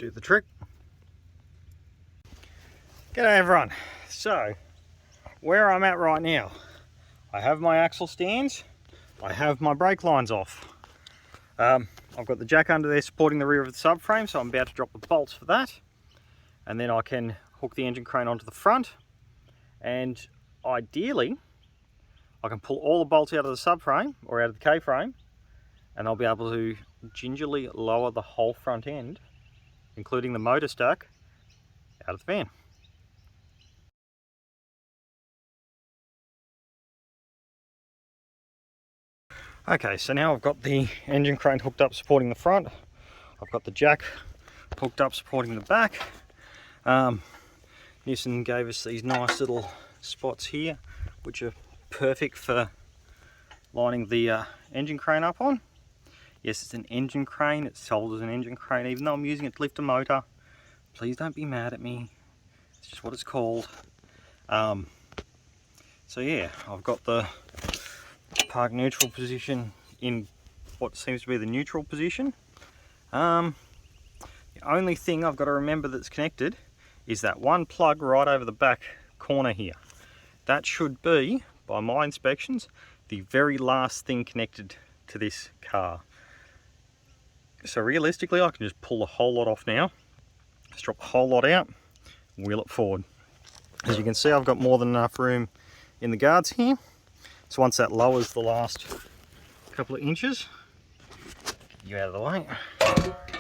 do the trick. G'day everyone. So where I'm at right now, I have my axle stands, I have my brake lines off. I've got the jack under there supporting the rear of the subframe, so I'm about to drop the bolts for that, and then I can hook the engine crane onto the front, and ideally I can pull all the bolts out of the subframe or out of the K-frame, and I'll be able to gingerly lower the whole front end, including the motor stack, out of the van. Okay, so now I've got the engine crane hooked up supporting the front. I've got the jack hooked up supporting the back. Nissan gave us these nice little spots here, which are perfect for lining the engine crane up on. Yes, it's an engine crane, it's sold as an engine crane, even though I'm using it to lift a motor. Please don't be mad at me, it's just what it's called. So yeah, I've got the park neutral position in what seems to be the neutral position. The only thing I've got to remember that's connected is that one plug right over the back corner here. That should be, by my inspections, the very last thing connected to this car. So realistically I can just pull the whole lot off now, just drop the whole lot out, and wheel it forward. As you can see, I've got more than enough room in the guards here. So once that lowers the last couple of inches, get you out of the way,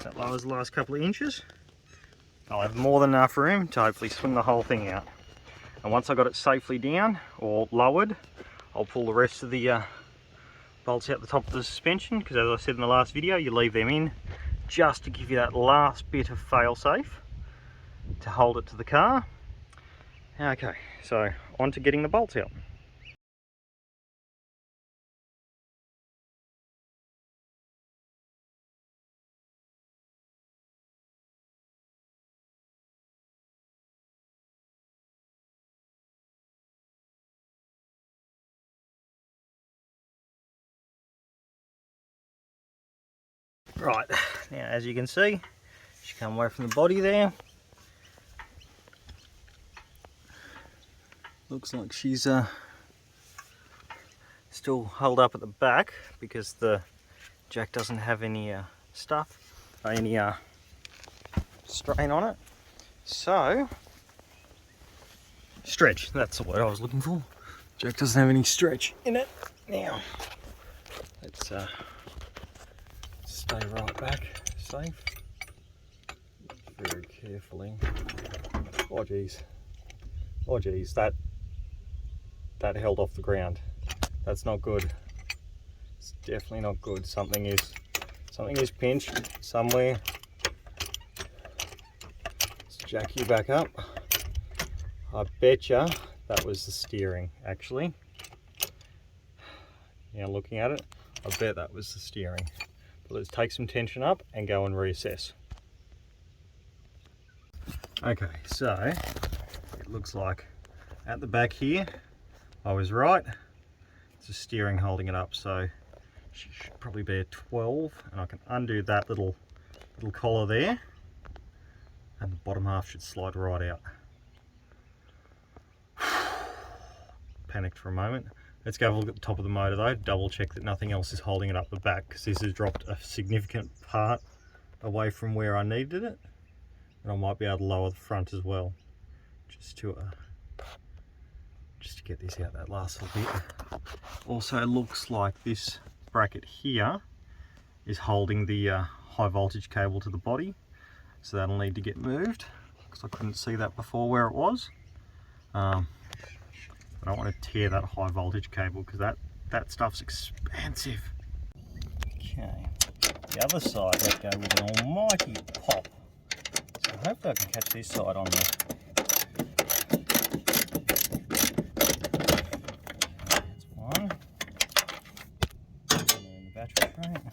that lowers the last couple of inches, I'll have more than enough room to hopefully swing the whole thing out. And once I got it safely down or lowered, I'll pull the rest of the bolts out the top of the suspension, because as I said in the last video, you leave them in just to give you that last bit of fail-safe to hold it to the car. Okay, so on to getting the bolts out. Right, now as you can see, she come away from the body there. Looks like she's still held up at the back because the jack doesn't have any any strain on it. So, stretch, that's the word I was looking for. Jack doesn't have any stretch in it. Now, let's stay right back, safe, very carefully. Oh geez, that held off the ground. That's not good. It's definitely not good. Something is pinched somewhere. Let's jack you back up. I betcha that was the steering, actually. Now looking at it, I bet that was the steering. But let's take some tension up and go and reassess. Okay, so it looks like at the back here, I was right. It's the steering holding it up, so she should probably be a 12, and I can undo that little collar there, and the bottom half should slide right out. Panicked for a moment. Let's go have a look at the top of the motor though, double check that nothing else is holding it up the back, because this has dropped a significant part away from where I needed it, and I might be able to lower the front as well, just to get this out that last little bit. Also looks like this bracket here is holding the high voltage cable to the body, so that'll need to get moved, because I couldn't see that before where it was. I don't want to tear that high voltage cable, because that stuff's expensive. Okay, the other side, let's go with an almighty pop. So hopefully I can catch this side on there. That's one. And then the battery frame.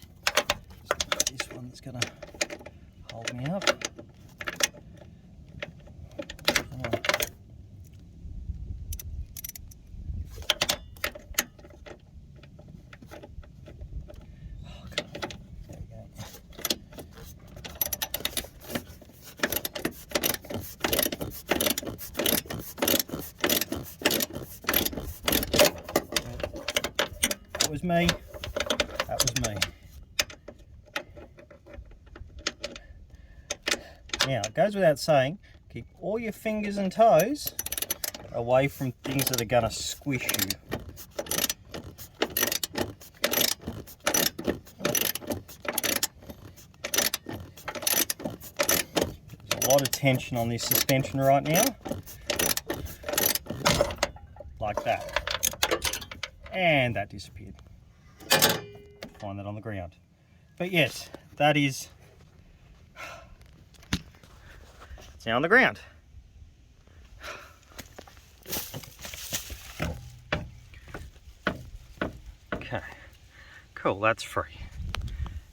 So this one that's going to hold me up. That was me. That was me. Now, it goes without saying, keep all your fingers and toes away from things that are going to squish you. There's a lot of tension on this suspension right now. Like that. And that disappeared. Find that on the ground. But yes, that is... it's now on the ground. Okay, cool, that's free.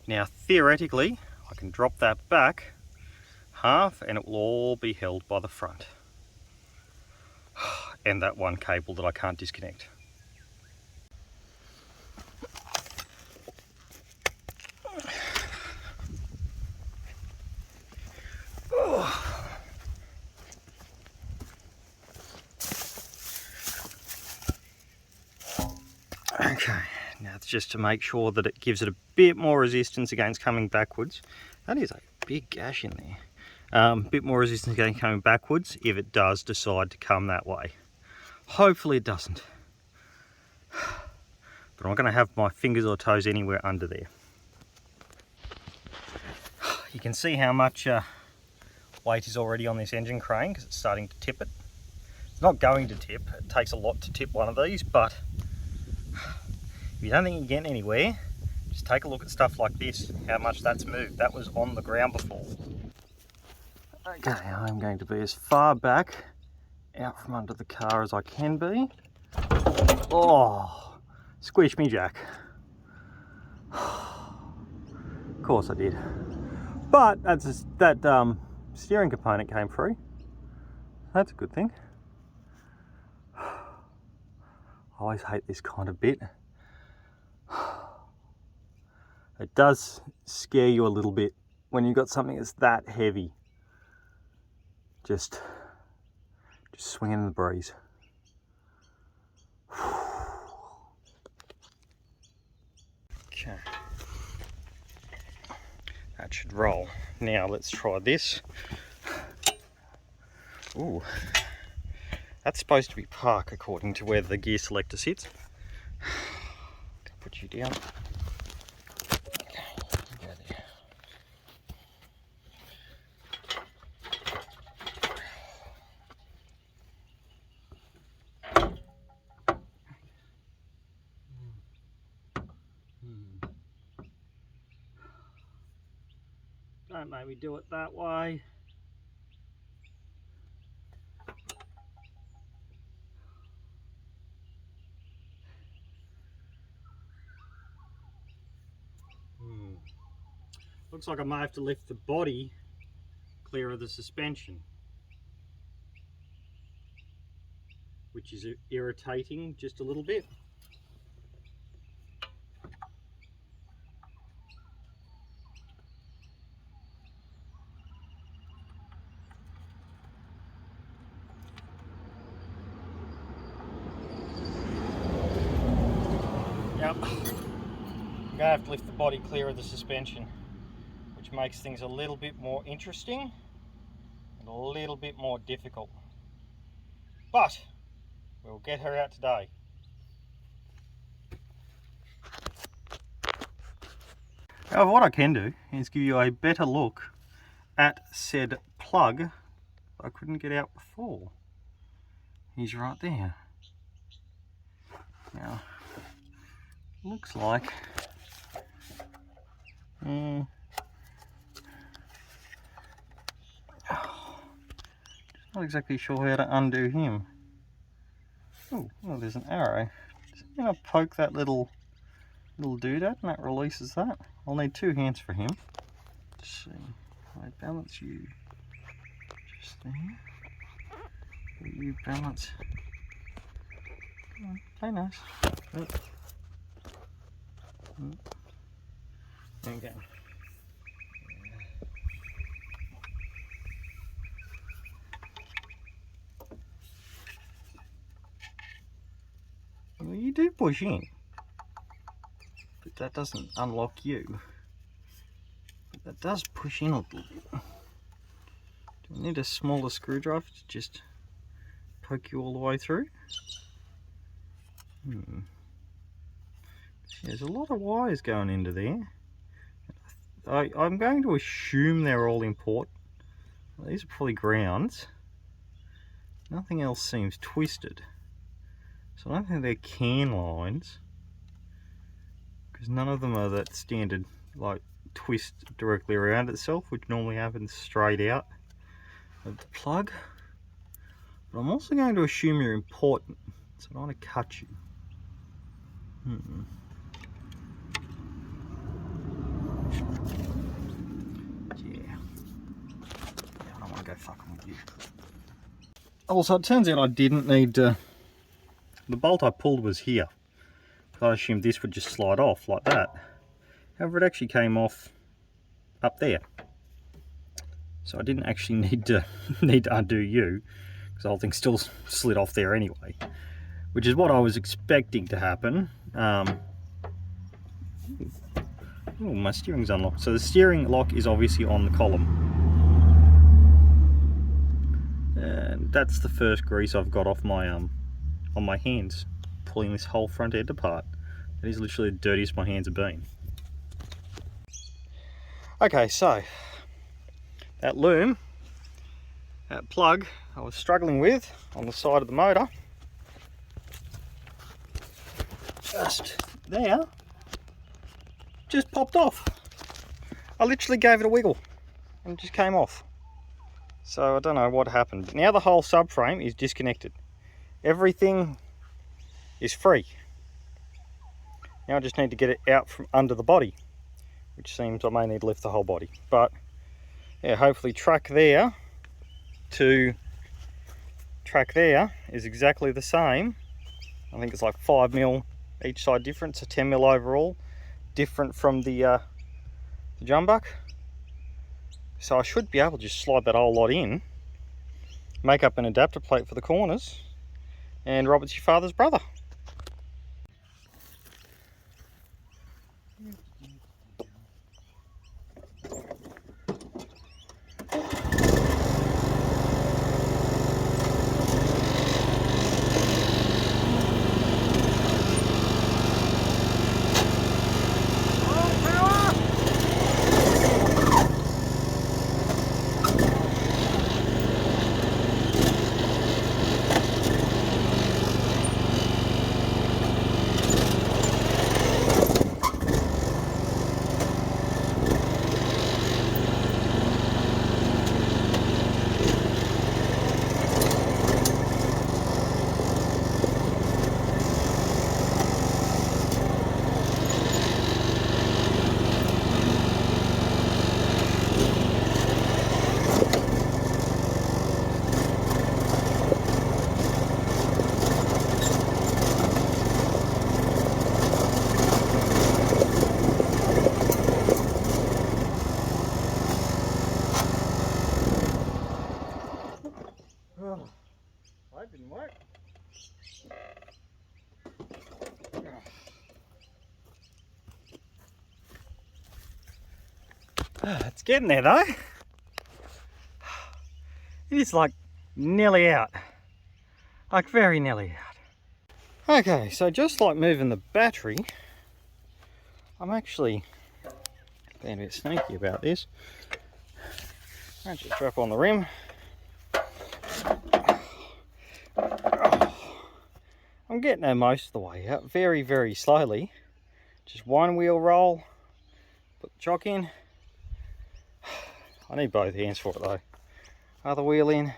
Now theoretically, I can drop that back half and it will all be held by the front. And that one cable that I can't disconnect. Okay, now it's just to make sure that it gives it a bit more resistance against coming backwards. That is a big gash in there. A bit more resistance against coming backwards if it does decide to come that way. Hopefully it doesn't. But I'm not going to have my fingers or toes anywhere under there. You can see how much weight is already on this engine crane because it's starting to tip it. It's not going to tip. It takes a lot to tip one of these, but if you don't think you're getting anywhere, just take a look at stuff like this, how much that's moved. That was on the ground before. Okay, I'm going to be as far back out from under the car as I can be. Oh, squish me, Jack. Of course I did. But that steering component came free. That's a good thing. I always hate this kind of bit. It does scare you a little bit when you've got something that's that heavy. Just swinging in the breeze. Okay. That should roll. Now let's try this. Ooh. That's supposed to be park according to where the gear selector sits. I'll put you down. Okay, you go there. Don't make me do it that way. Looks like I may have to lift the body clear of the suspension, which is irritating just a little bit. Yep, I'm going to have to lift the body clear of the suspension, which makes things a little bit more interesting and a little bit more difficult. But we'll get her out today. However, what I can do is give you a better look at said plug I couldn't get out before. He's right there. Now, looks like not exactly sure how to undo him. Oh, well, there's an arrow. Just gonna poke that little doodad and that releases that. I'll need two hands for him. Let's see. I balance you just there. You balance. Play nice. There you go. you do push in, but that doesn't unlock you. But that does push in a little bit. Do I need a smaller screwdriver to just poke you all the way through? There's a lot of wires going into there. I'm going to assume they're all important. Well, these are probably grounds. Nothing else seems twisted. So I don't think they're can lines, because none of them are that standard like twist directly around itself, which normally happens straight out of the plug. But I'm also going to assume you're important, so I don't want to cut you. Yeah, I don't want to go fucking with you. Also, it turns out I didn't need the bolt I pulled was here. I assumed this would just slide off like that. However, it actually came off up there. So I didn't actually need to undo you, because the whole thing still slid off there anyway. Which is what I was expecting to happen. Oh, my steering's unlocked. So the steering lock is obviously on the column. And that's the first grease I've got off my on my hands, pulling this whole front end apart. That is literally the dirtiest my hands have been. Okay, so that loom, that plug I was struggling with on the side of the motor, just there, just popped off. I literally gave it a wiggle and it just came off. So I don't know what happened, but now the whole subframe is disconnected. Everything is free. Now I just need to get it out from under the body, which seems I may need to lift the whole body. But yeah, hopefully track there to track there is exactly the same. I think it's like 5 mil each side difference, a 10 mil overall, different from the jumbuck. So I should be able to just slide that whole lot in, make up an adapter plate for the corners, and Robert's your father's brother. That didn't work. It's getting there though. It is like nearly out. Like very nearly out. Okay, so just like moving the battery, I'm actually being a bit sneaky about this. I'll just drop on the rim. I'm getting there most of the way out, very, very slowly. Just one wheel roll, put the chock in. I need both hands for it though. Other wheel in,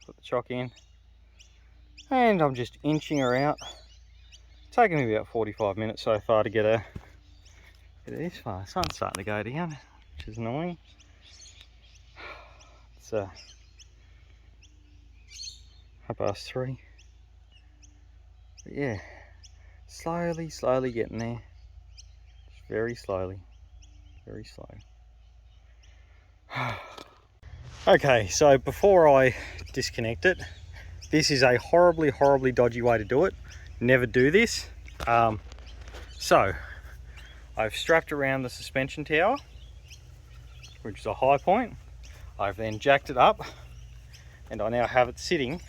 put the chock in. And I'm just inching her out. It's taken me about 45 minutes so far to get her this far. The sun's starting to go down, which is annoying. It's 3:30. But yeah, slowly getting there. Just very slowly, very slow. Okay, so before I disconnect it, this is a horribly dodgy way to do it. Never do this. So I've strapped around the suspension tower, which is a high point. I've then jacked it up, and I now have it sitting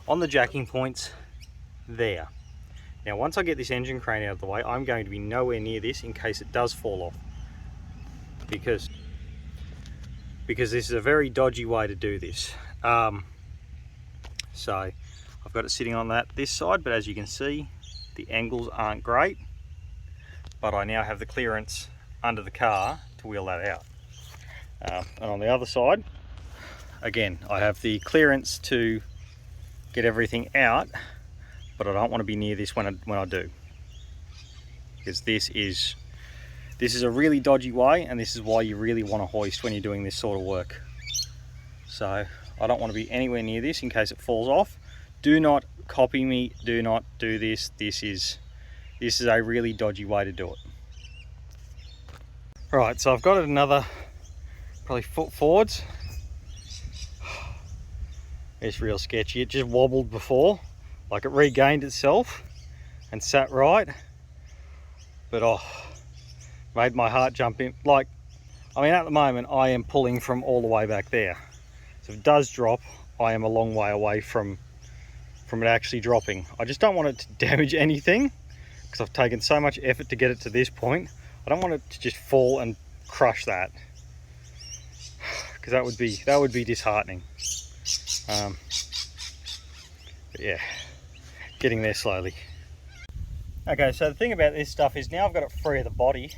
on the jacking points there. Now once I get this engine crane out of the way, I'm going to be nowhere near this in case it does fall off, because this is a very dodgy way to do this. So I've got it sitting on this side, but as you can see, the angles aren't great, but I now have the clearance under the car to wheel that out. And on the other side, again, I have the clearance to get everything out, but I don't want to be near this when I do, because this is a really dodgy way, and this is why you really want to hoist when you're doing this sort of work. So I don't want to be anywhere near this in case it falls off. Do not copy me, do not do this. This is a really dodgy way to do it. Right, so I've got it another probably foot forwards. It's real sketchy. It just wobbled before, like it regained itself and sat right, but oh, made my heart jump in. Like, I mean, at the moment I am pulling from all the way back there, so if it does drop, I am a long way away from it actually dropping. I just don't want it to damage anything, because I've taken so much effort to get it to this point. I don't want it to just fall and crush that, because that would be disheartening. But yeah, getting there slowly. Okay, so the thing about this stuff is now I've got it free of the body,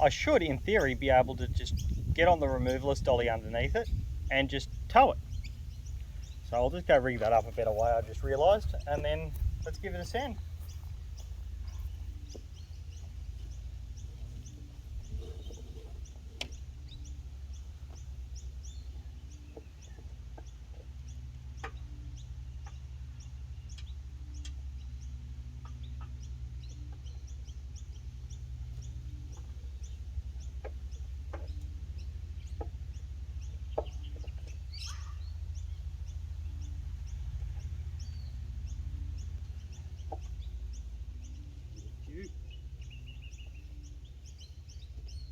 I should in theory be able to just get on the removalist dolly underneath it and just tow it. So I'll just go rig that up a better way, I just realised, and then let's give it a send.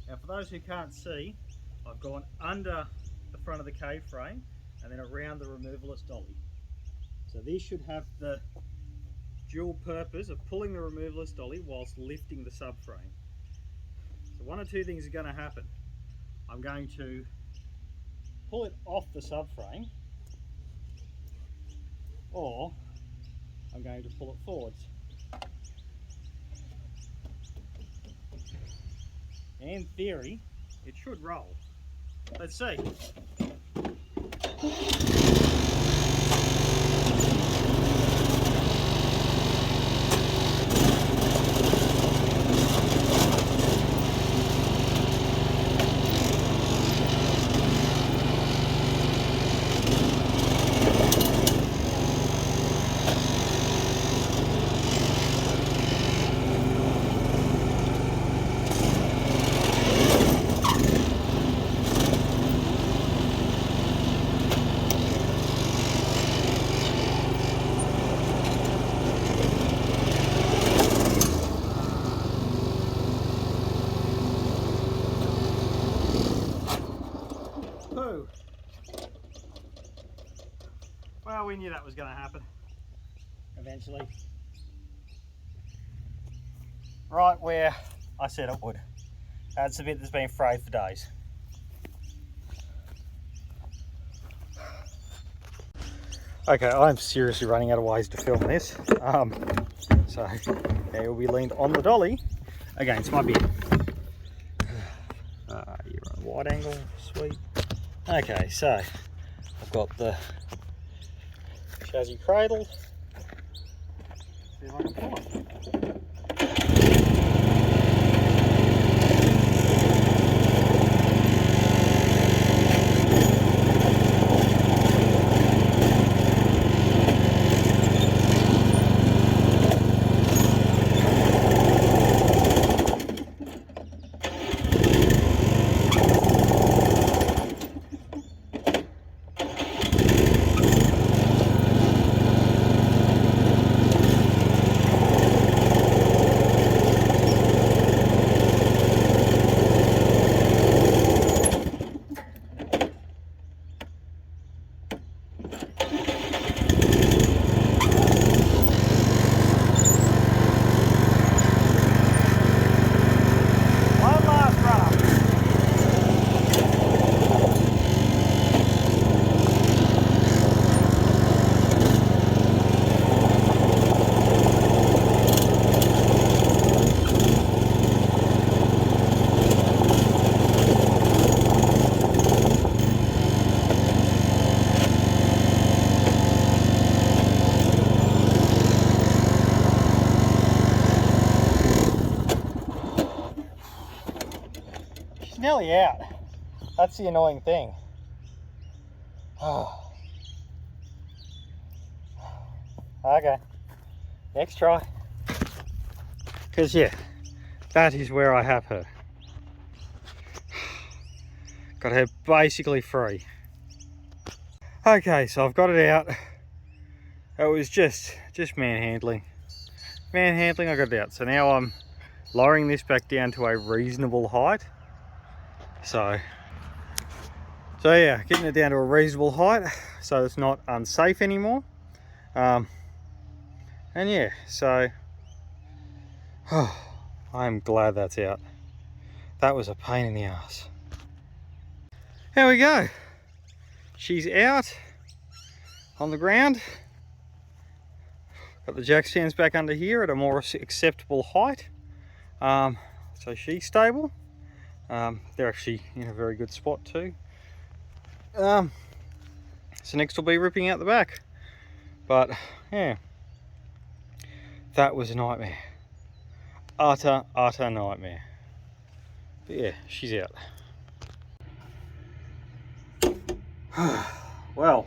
Now for those who can't see, I've gone under the front of the K-frame and then around the removalist dolly. So this should have the dual purpose of pulling the removalist dolly whilst lifting the subframe. So one of two things is going to happen. I'm going to pull it off the subframe, or I'm going to pull it forwards. In theory, it should roll. Let's see. Well, we knew that was going to happen eventually. Right where I said it would. That's the bit that's been frayed for days. Okay, I'm seriously running out of ways to film this. So they will be leaned on the dolly against my bin. You're on a wide angle, sweet. Okay, so I've got the chassis cradled. See if I can pull it. nearly out. That's the annoying thing. Okay, next try. Because yeah, that is where I have her. Got her basically free. Okay, so I've got it out. It was just manhandling. Manhandling, I got it out. So now I'm lowering this back down to a reasonable height. So yeah, getting it down to a reasonable height so it's not unsafe anymore. And yeah, so I'm glad that's out. That was a pain in the ass. There we go. She's out on the ground. Got the jack stands back under here at a more acceptable height. So she's stable. They're actually in a very good spot too. So next will be ripping out the back. But yeah, that was a nightmare. Utter nightmare. But yeah, she's out. Well,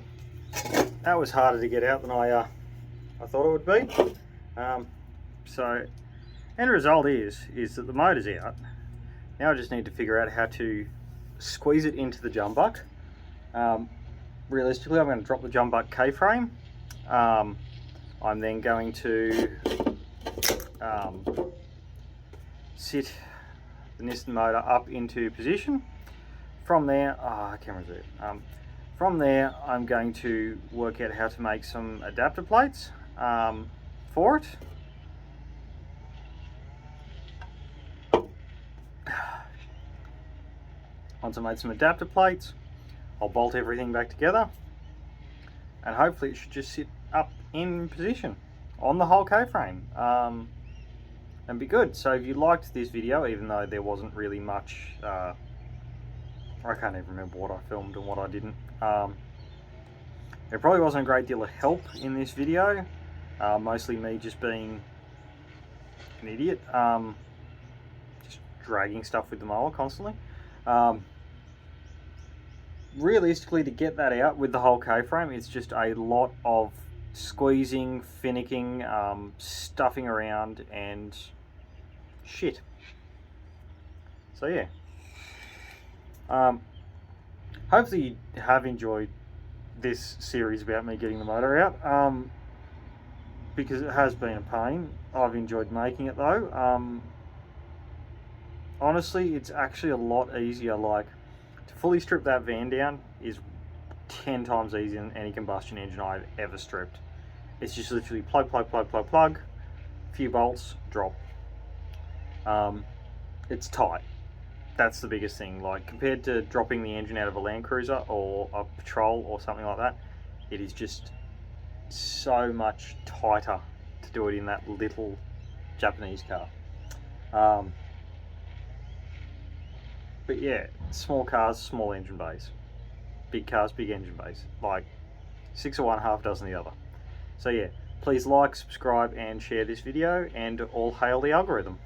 that was harder to get out than I thought it would be. So end result is that the motor's out. Now I just need to figure out how to squeeze it into the jump buck. Realistically, I'm going to drop the jump buck K-frame. I'm then going to sit the Nissan motor up into position. From there, camera's there. From there, I'm going to work out how to make some adapter plates for it. Once I made some adapter plates, I'll bolt everything back together, and hopefully it should just sit up in position on the whole K-frame and be good. So if you liked this video, even though there wasn't really much, I can't even remember what I filmed and what I didn't. There probably wasn't a great deal of help in this video, mostly me just being an idiot, just dragging stuff with the mower constantly. Realistically, to get that out with the whole K-frame, it's just a lot of squeezing, finicking, stuffing around and shit. So yeah, hopefully you have enjoyed this series about me getting the motor out, because it has been a pain. I've enjoyed making it though. Honestly, it's actually a lot easier. Like, to fully strip that van down is 10 times easier than any combustion engine I've ever stripped. It's just literally plug, a few bolts, drop. It's tight. That's the biggest thing. Like, compared to dropping the engine out of a Land Cruiser or a Patrol or something like that, it is just so much tighter to do it in that little Japanese car. But yeah, small cars, small engine bays. Big cars, big engine bays. Like, 6 of one, half dozen the other. So yeah, please like, subscribe and share this video, and all hail the algorithm.